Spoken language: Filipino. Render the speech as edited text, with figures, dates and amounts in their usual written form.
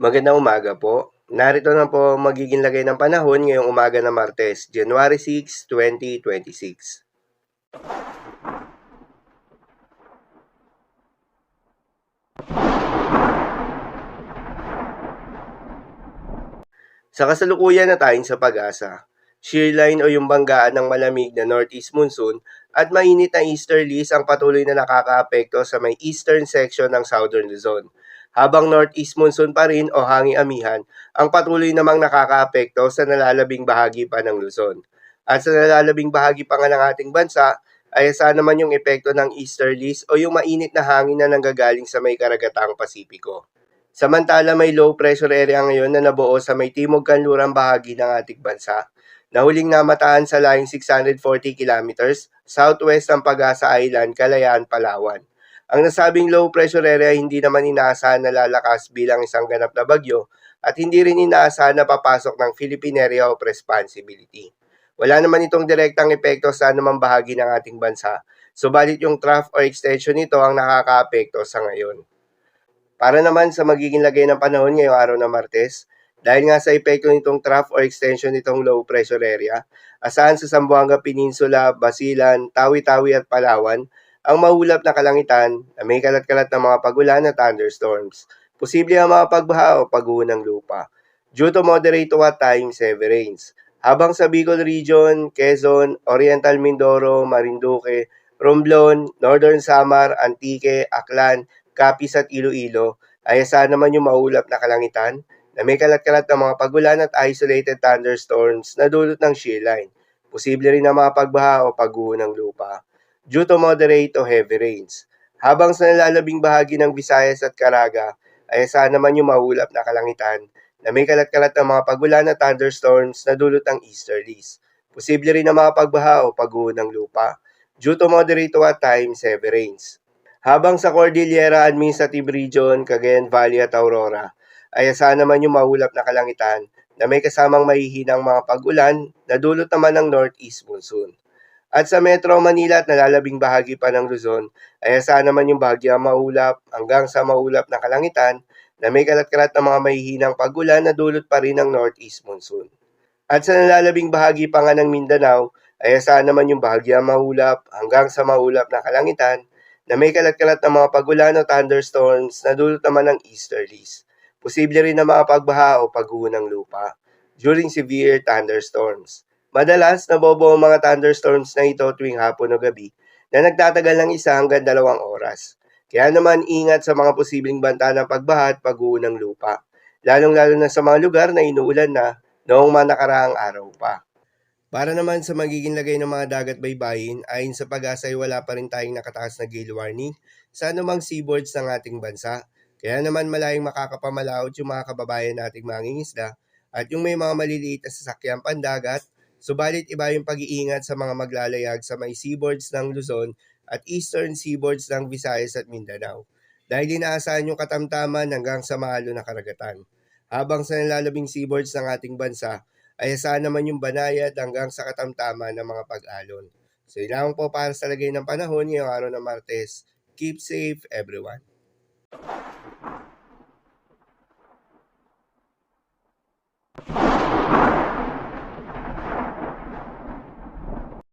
Magandang umaga po. Narito na po ang magiging lagay ng panahon ngayong umaga ng Martes, January 6, 2026. Sa kasalukuyan na tayong sa pag-asa, shear line o yung banggaan ng malamig na northeast monsoon at mainit na easterlies ang patuloy na nakakaapekto sa may eastern section ng southern Luzon. Habang northeast monsoon pa rin o hanging amihan ang patuloy namang nakakaapekto sa nalalabing bahagi pa ng Luzon. At sa nalalabing bahagi pa nga ng ating bansa ay saan naman yung epekto ng easterlies o yung mainit na hangin na nanggagaling sa may karagatang Pasipiko. Samantala may low pressure area ngayon na nabuo sa may timog kanlurang bahagi ng ating bansa na huling namataan sa layong 640 kilometers southwest ng Pag-asa Island, Kalayaan, Palawan. Ang nasabing low pressure area hindi naman inaasahan na lalakas bilang isang ganap na bagyo at hindi rin inaasahan na papasok ng Philippine Area of Responsibility. Wala naman itong direktang epekto sa anumang bahagi ng ating bansa, subalit yung trough or extension nito ang nakakaapekto sa ngayon. Para naman sa magiging lagay ng panahon ngayong araw ng Martes, dahil nga sa epekto nitong trough or extension nitong low pressure area, asahan sa Zamboanga Peninsula, Basilan, Tawi-Tawi at Palawan, ang maulap na kalangitan na may kalat-kalat na mga pagulan at thunderstorms. Posible ang mga pagbaha o pag-uho ng lupa. Due to moderate to at times heavy rains. Habang sa Bicol Region, Quezon, Oriental Mindoro, Marinduque, Romblon, Northern Samar, Antique, Aklan, Capiz at Iloilo ay asahan naman yung maulap na kalangitan na may kalat-kalat na mga pagulan at isolated thunderstorms na dulot ng shear line. Posible rin na mga pagbaha o pag-uho ng lupa due to moderate o heavy rains. Habang sa nalalabing bahagi ng Visayas at Caraga ay asahan naman yung maulap na kalangitan na may kalat-kalat na mga pagulan at thunderstorms na dulot ng easterlies. Posible rin na mga pagbaha o pag-uho ng lupa due to moderate at times heavy rains. Habang sa Cordillera Administrative Region, Cagayan Valley at Aurora, ay asahan naman yung maulap na kalangitan na may kasamang mahihinang mga pag-ulan na dulot naman ng northeast monsoon. At sa Metro Manila at nalalabing bahagi pa ng Luzon, ay asahan naman yung bahagyang maulap hanggang sa maulap na kalangitan na may kalat-kalat na mga mahihinang pag-ulan na dulot pa rin ng northeast monsoon. At sa nalalabing bahagi pa nga ng Mindanao, ay asahan naman yung bahagyang maulap hanggang sa maulap na kalangitan na may kalat-kalat na mga pagulan o thunderstorms na dulot naman ng easterlies. Posible rin na mga pagbaha o pag-uho ng lupa during severe thunderstorms. Madalas, nabobo ang mga thunderstorms na ito tuwing hapon o gabi na nagtatagal ng 1 hanggang 2 oras. Kaya naman ingat sa mga posibleng banta ng pagbaha at pag-uho ng lupa, lalong-lalo na sa mga lugar na inuulan na noong mga nakaraang araw pa. Para naman sa magiging lagay ng mga dagat baybayin, ayon sa Pag-asa ay wala pa rin tayong nakataas na gale warning sa anumang seaboards ng ating bansa. Kaya naman malayong makakapamalaot yung mga kababayan nating mangingisda at yung may mga maliliit na sasakyang pandagat, subalit iba yung pag-iingat sa mga maglalayag sa may seaboards ng Luzon at eastern seaboards ng Visayas at Mindanao. Dahil inaasahan yung katamtaman hanggang sa mahalo na karagatan. Habang sa nalalabing seaboards ng ating bansa, ay asahan naman yung banayad hanggang sa katamtaman ng mga pag-alon. So yun lang po para sa lagay ng panahon ngayong araw ng Martes. Keep safe everyone.